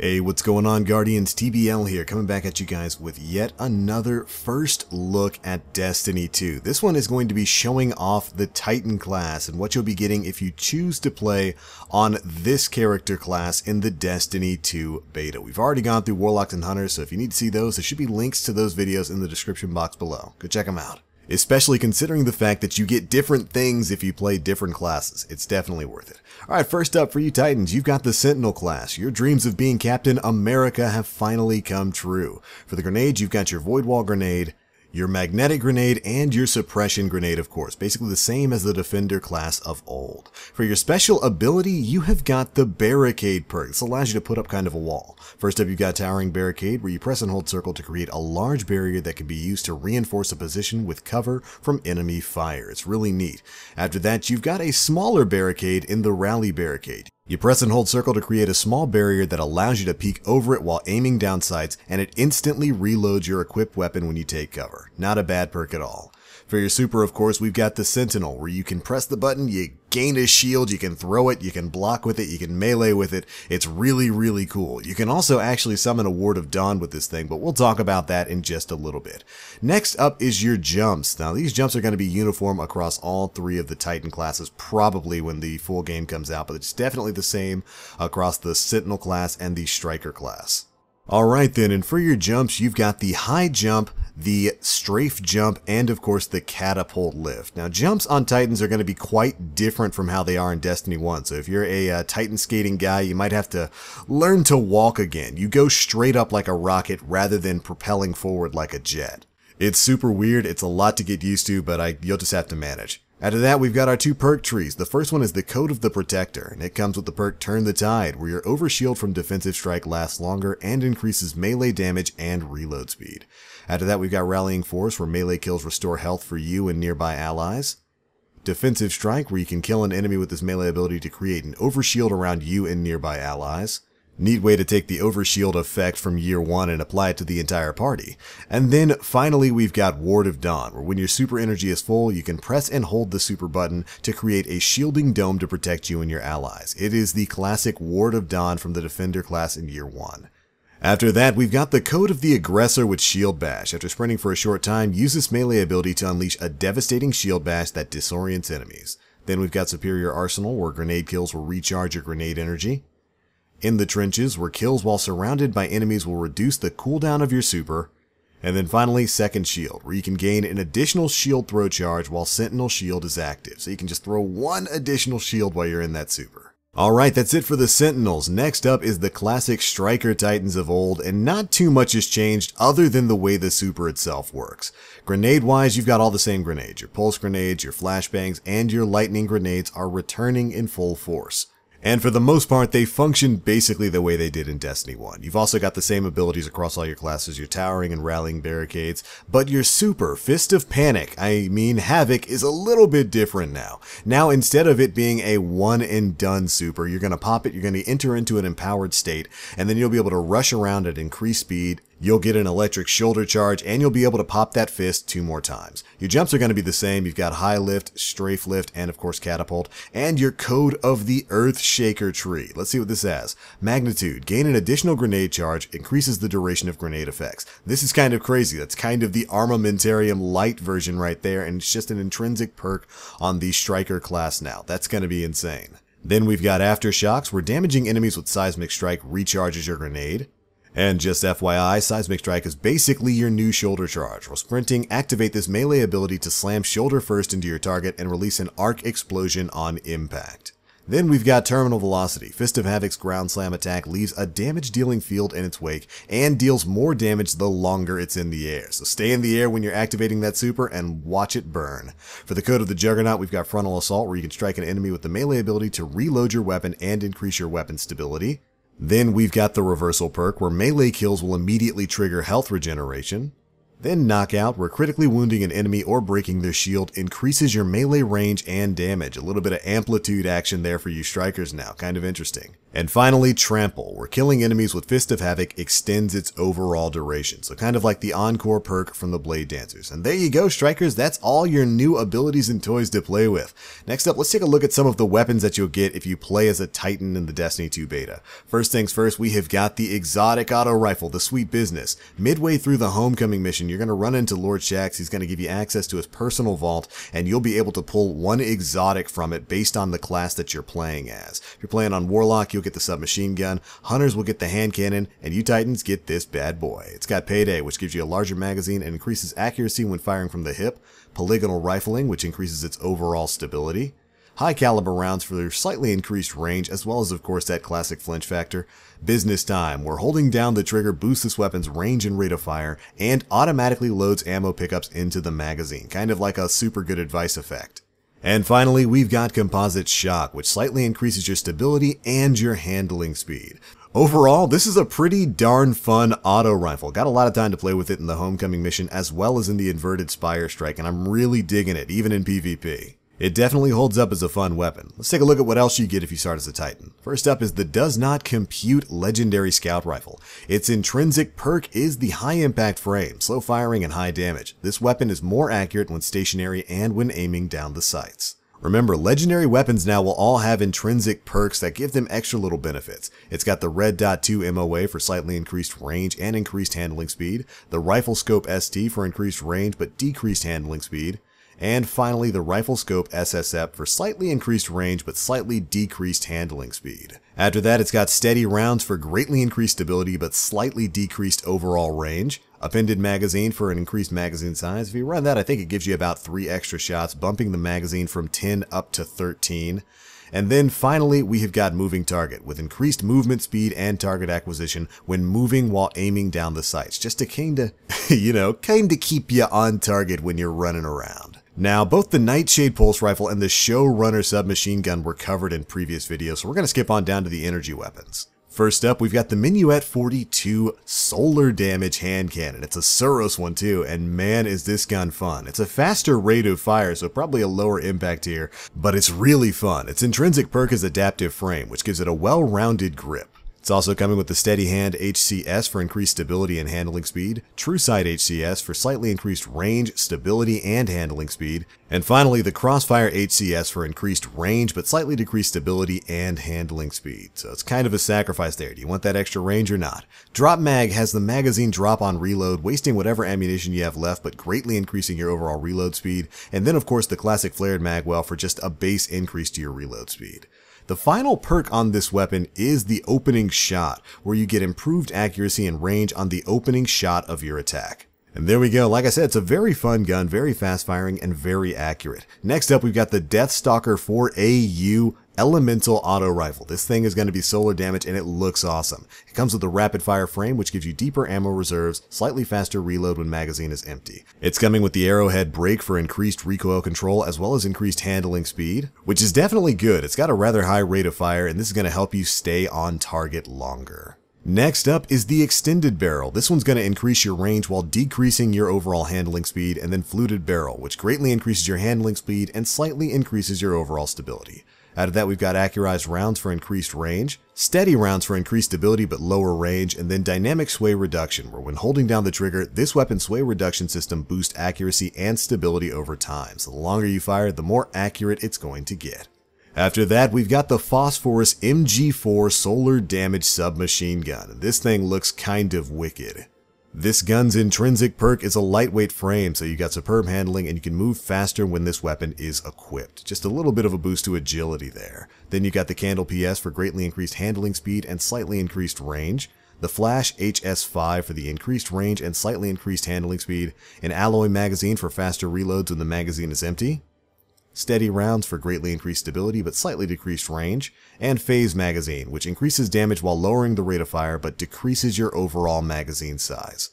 Hey, what's going on, Guardians? TBL here, coming back at you guys with yet another first look at Destiny 2. This one is going to be showing off the Titan class and what you'll be getting if you choose to play on this character class in the Destiny 2 beta. We've already gone through Warlocks and Hunters, so if you need to see those, there should be links to those videos in the description box below. Go check them out. Especially considering the fact that you get different things if you play different classes. It's definitely worth it. Alright, first up for you Titans, you've got the Sentinel class. Your dreams of being Captain America have finally come true. For the grenades, you've got your Void Wall Grenade, your Magnetic Grenade, and your Suppression Grenade, of course. Basically the same as the Defender class of old. For your special ability, you have got the Barricade perk. This allows you to put up kind of a wall. First up, you've got Towering Barricade, where you press and hold circle to create a large barrier that can be used to reinforce a position with cover from enemy fire. It's really neat. After that, you've got a smaller barricade in the Rally Barricade. You press and hold circle to create a small barrier that allows you to peek over it while aiming down sights, and it instantly reloads your equipped weapon when you take cover. Not a bad perk at all. For your super, of course, we've got the Sentinel, where you can press the button, you gain a shield, you can throw it, you can block with it, you can melee with it. It's really, really cool. You can also actually summon a Ward of Dawn with this thing, but we'll talk about that in just a little bit. Next up is your jumps. Now, these jumps are going to be uniform across all three of the Titan classes, probably when the full game comes out, but it's definitely the same across the Sentinel class and the Striker class. Alright then, and for your jumps, you've got the high jump, the strafe jump, and of course the catapult lift. Now jumps on Titans are going to be quite different from how they are in Destiny 1, so if you're a Titan skating guy, you might have to learn to walk again. You go straight up like a rocket rather than propelling forward like a jet. It's super weird, it's a lot to get used to, but you'll just have to manage. After that, we've got our two perk trees. The first one is the Code of the Protector, and it comes with the perk Turn the Tide, where your overshield from defensive strike lasts longer and increases melee damage and reload speed. After that, we've got Rallying Force, where melee kills restore health for you and nearby allies. Defensive Strike, where you can kill an enemy with this melee ability to create an overshield around you and nearby allies. Neat way to take the overshield effect from year one and apply it to the entire party. And then finally we've got Ward of Dawn, where when your super energy is full, you can press and hold the super button to create a shielding dome to protect you and your allies. It is the classic Ward of Dawn from the Defender class in year one. After that, we've got the Code of the Aggressor with Shield Bash. After sprinting for a short time, use this melee ability to unleash a devastating shield bash that disorients enemies. Then we've got Superior Arsenal, where grenade kills will recharge your grenade energy. In the Trenches, where kills while surrounded by enemies will reduce the cooldown of your super. And then finally, Second Shield, where you can gain an additional shield throw charge while Sentinel Shield is active. So you can just throw one additional shield while you're in that super. Alright, that's it for the Sentinels. Next up is the classic Striker Titans of old, and not too much has changed other than the way the super itself works. Grenade-wise, you've got all the same grenades. Your Pulse Grenades, your Flashbangs, and your Lightning Grenades are returning in full force. And for the most part, they function basically the way they did in Destiny 1. You've also got the same abilities across all your classes, your Towering and Rallying Barricades, but your super, Fist of Panic, Havoc, is a little bit different now. Now, instead of it being a one-and-done super, you're going to pop it, you're going to enter into an empowered state, and then you'll be able to rush around at increased speed. You'll get an electric shoulder charge, and you'll be able to pop that fist 2 more times. Your jumps are going to be the same. You've got High Lift, Strafe Lift, and of course Catapult, and your Code of the Earthshaker tree. Let's see what this has. Magnitude. Gain an additional grenade charge, increases the duration of grenade effects. This is kind of crazy. That's kind of the Armamentarium Light version right there, and it's just an intrinsic perk on the Striker class now. That's going to be insane. Then we've got Aftershocks, where damaging enemies with Seismic Strike recharges your grenade. And just FYI, Seismic Strike is basically your new shoulder charge. While sprinting, activate this melee ability to slam shoulder first into your target and release an arc explosion on impact. Then we've got Terminal Velocity. Fist of Havoc's ground slam attack leaves a damage-dealing field in its wake and deals more damage the longer it's in the air. So stay in the air when you're activating that super and watch it burn. For the Code of the Juggernaut, we've got Frontal Assault, where you can strike an enemy with the melee ability to reload your weapon and increase your weapon stability. Then we've got the Reversal perk, where melee kills will immediately trigger health regeneration. Then Knockout, where critically wounding an enemy or breaking their shield increases your melee range and damage. A little bit of amplitude action there for you strikers now, kind of interesting. And finally, Trample, where killing enemies with Fist of Havoc extends its overall duration, so kind of like the Encore perk from the Blade Dancers. And there you go, Strikers, that's all your new abilities and toys to play with. Next up, let's take a look at some of the weapons that you'll get if you play as a Titan in the Destiny 2 beta. First things first, we have got the exotic auto rifle, the Sweet Business. Midway through the Homecoming mission, you're going to run into Lord Shaxx. He's going to give you access to his personal vault, and you'll be able to pull one exotic from it based on the class that you're playing as. If you're playing on Warlock, you'll get the submachine gun, Hunters will get the hand cannon, and you Titans get this bad boy. It's got Payday, which gives you a larger magazine and increases accuracy when firing from the hip, polygonal rifling, which increases its overall stability, high caliber rounds for their slightly increased range, as well as of course that classic flinch factor, business time, where holding down the trigger boosts this weapon's range and rate of fire, and automatically loads ammo pickups into the magazine, kind of like a super good advice effect. And finally, we've got Composite Shock, which slightly increases your stability and your handling speed. Overall, this is a pretty darn fun auto rifle. Got a lot of time to play with it in the Homecoming mission as well as in the Inverted Spire Strike, and I'm really digging it, even in PvP. It definitely holds up as a fun weapon. Let's take a look at what else you get if you start as a Titan. First up is the Does Not Compute Legendary Scout Rifle. Its intrinsic perk is the high impact frame, slow firing, and high damage. This weapon is more accurate when stationary and when aiming down the sights. Remember, legendary weapons now will all have intrinsic perks that give them extra little benefits. It's got the Red Dot 2 MOA for slightly increased range and increased handling speed, the Rifle Scope ST for increased range but decreased handling speed, and finally the Rifle Scope SSF for slightly increased range but slightly decreased handling speed. After that, it's got Steady Rounds for greatly increased stability but slightly decreased overall range, Appended Magazine for an increased magazine size. If you run that, I think it gives you about 3 extra shots, bumping the magazine from 10 up to 13. And then finally, we have got Moving Target, with increased movement speed and target acquisition when moving while aiming down the sights, just to kinda, kinda keep you on target when you're running around. Now, both the Nightshade Pulse Rifle and the Showrunner Submachine Gun were covered in previous videos, so we're going to skip on down to the energy weapons. First up, we've got the Minuet 42 Solar Damage Hand Cannon. It's a Suros one too, and man is this gun fun. It's a faster rate of fire, so probably a lower impact here, but it's really fun. Its intrinsic perk is Adaptive Frame, which gives it a well-rounded grip. It's also coming with the Steady Hand HCS for increased stability and handling speed, True Sight HCS for slightly increased range, stability, and handling speed, and finally the Crossfire HCS for increased range but slightly decreased stability and handling speed. So it's kind of a sacrifice there. Do you want that extra range or not? Drop Mag has the magazine drop on reload, wasting whatever ammunition you have left but greatly increasing your overall reload speed, and then of course the classic Flared Magwell for just a base increase to your reload speed. The final perk on this weapon is the Opening Shot, where you get improved accuracy and range on the opening shot of your attack. And there we go. Like I said, it's a very fun gun, very fast firing, and very accurate. Next up, we've got the Deathstalker 4AU Elemental Auto Rifle. This thing is going to be solar damage, and it looks awesome. It comes with a rapid fire frame, which gives you deeper ammo reserves, slightly faster reload when magazine is empty. It's coming with the Arrowhead Brake for increased recoil control, as well as increased handling speed, which is definitely good. It's got a rather high rate of fire, and this is going to help you stay on target longer. Next up is the Extended Barrel. This one's going to increase your range while decreasing your overall handling speed, and then Fluted Barrel, which greatly increases your handling speed and slightly increases your overall stability. Out of that, we've got Accurized Rounds for increased range, Steady Rounds for increased stability but lower range, and then Dynamic Sway Reduction, where when holding down the trigger, this weapon's sway reduction system boosts accuracy and stability over time. So the longer you fire, the more accurate it's going to get. After that, we've got the Phosphorus MG4 Solar Damage Submachine Gun. This thing looks kind of wicked. This gun's intrinsic perk is a lightweight frame, so you got superb handling and you can move faster when this weapon is equipped. Just a little bit of a boost to agility there. Then you got the Candle PS for greatly increased handling speed and slightly increased range, the Flash HS5 for the increased range and slightly increased handling speed, an Alloy Magazine for faster reloads when the magazine is empty, Steady Rounds for greatly increased stability but slightly decreased range, and Phase Magazine, which increases damage while lowering the rate of fire but decreases your overall magazine size.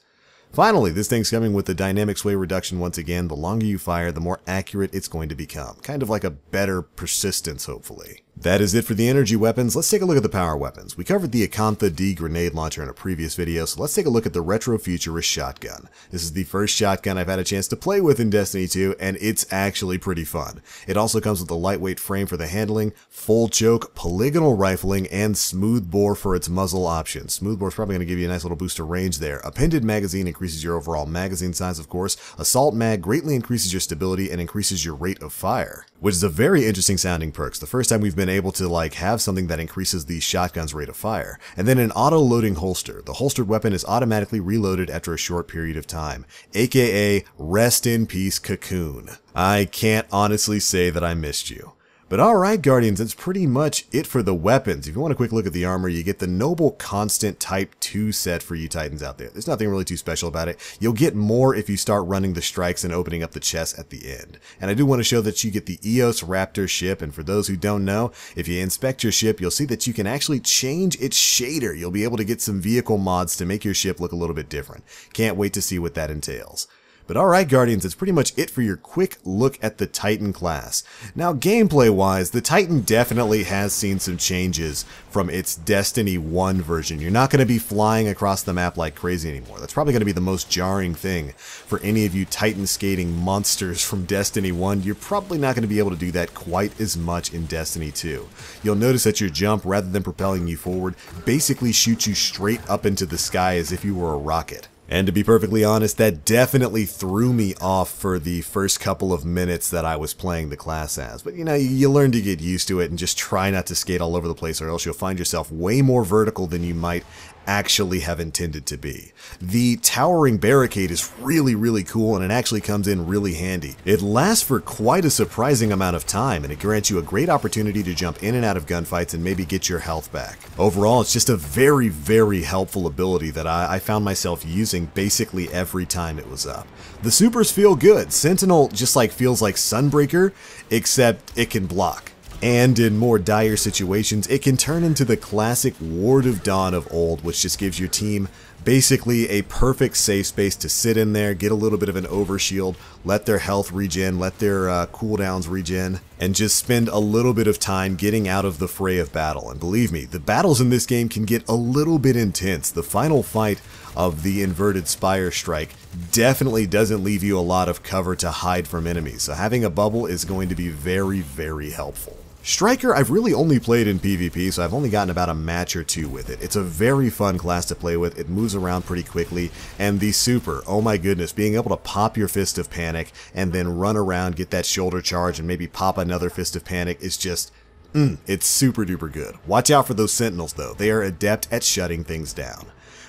Finally, this thing's coming with the Dynamic Sway Reduction once again. The longer you fire, the more accurate it's going to become. Kind of like a better persistence, hopefully. That is it for the energy weapons. Let's take a look at the power weapons. We covered the Acantha D grenade launcher in a previous video, so let's take a look at the retrofuturist shotgun. This is the first shotgun I've had a chance to play with in Destiny 2, and it's actually pretty fun. It also comes with a lightweight frame for the handling, full choke, polygonal rifling, and smooth bore for its muzzle option. Smooth bore is probably going to give you a nice little boost of range there. Appended magazine increases your overall magazine size, of course. Assault mag greatly increases your stability and increases your rate of fire, which is a very interesting sounding perk. It's the first time we've been able to have something that increases the shotgun's rate of fire. And then an auto-loading holster. The holstered weapon is automatically reloaded after a short period of time, aka rest in peace Cocoon. I can't honestly say that I missed you. But alright Guardians, that's pretty much it for the weapons. If you want a quick look at the armor, you get the Noble Constant Type 2 set for you Titans out there. There's nothing really too special about it. You'll get more if you start running the strikes and opening up the chest at the end. And I do want to show that you get the Raptor ship, and for those who don't know, if you inspect your ship, you'll see that you can actually change its shader. You'll be able to get some vehicle mods to make your ship look a little bit different. Can't wait to see what that entails. But alright Guardians, that's pretty much it for your quick look at the Titan class. Now gameplay wise, the Titan definitely has seen some changes from its Destiny 1 version. You're not going to be flying across the map like crazy anymore. That's probably going to be the most jarring thing for any of you Titan skating monsters from Destiny 1. You're probably not going to be able to do that quite as much in Destiny 2. You'll notice that your jump, rather than propelling you forward, basically shoots you straight up into the sky as if you were a rocket. And to be perfectly honest, that definitely threw me off for the first couple of minutes that I was playing the class as. But you know, you learn to get used to it and just try not to skate all over the place, or else you'll find yourself way more vertical than you might actually have intended to be. The towering barricade is really cool, and it actually comes in really handy. It lasts for quite a surprising amount of time, and it grants you a great opportunity to jump in and out of gunfights and maybe get your health back. Overall, it's just a very helpful ability that I found myself using basically every time it was up. The supers feel good. Sentinel just feels like Sunbreaker, except it can block. And in more dire situations, it can turn into the classic Ward of Dawn of old, which just gives your team basically a perfect safe space to sit in there, get a little bit of an overshield, let their health regen, let their cooldowns regen, and just spend a little bit of time getting out of the fray of battle. And believe me, the battles in this game can get a little bit intense. The final fight of the Inverted Spire Strike definitely doesn't leave you a lot of cover to hide from enemies, so having a bubble is going to be very helpful. Striker, I've really only played in PvP, so I've only gotten about a match or two with it. It's a very fun class to play with, it moves around pretty quickly, and the super, oh my goodness, being able to pop your Fist of Panic and then run around, get that shoulder charge, and maybe pop another Fist of Panic is just, it's super duper good. Watch out for those Sentinels though, they are adept at shutting things down.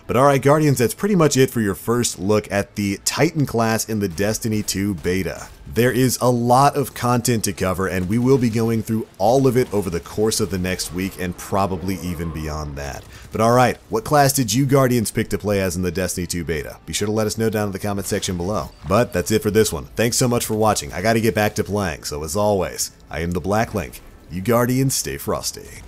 But alright Guardians, that's pretty much it for your first look at the Titan class in the Destiny 2 beta. There is a lot of content to cover, and we will be going through all of it over the course of the next week and probably even beyond that. But alright, what class did you Guardians pick to play as in the Destiny 2 beta? Be sure to let us know down in the comment section below. But that's it for this one. Thanks so much for watching. I gotta get back to playing, so as always, I am TheBlackLink. You Guardians stay frosty.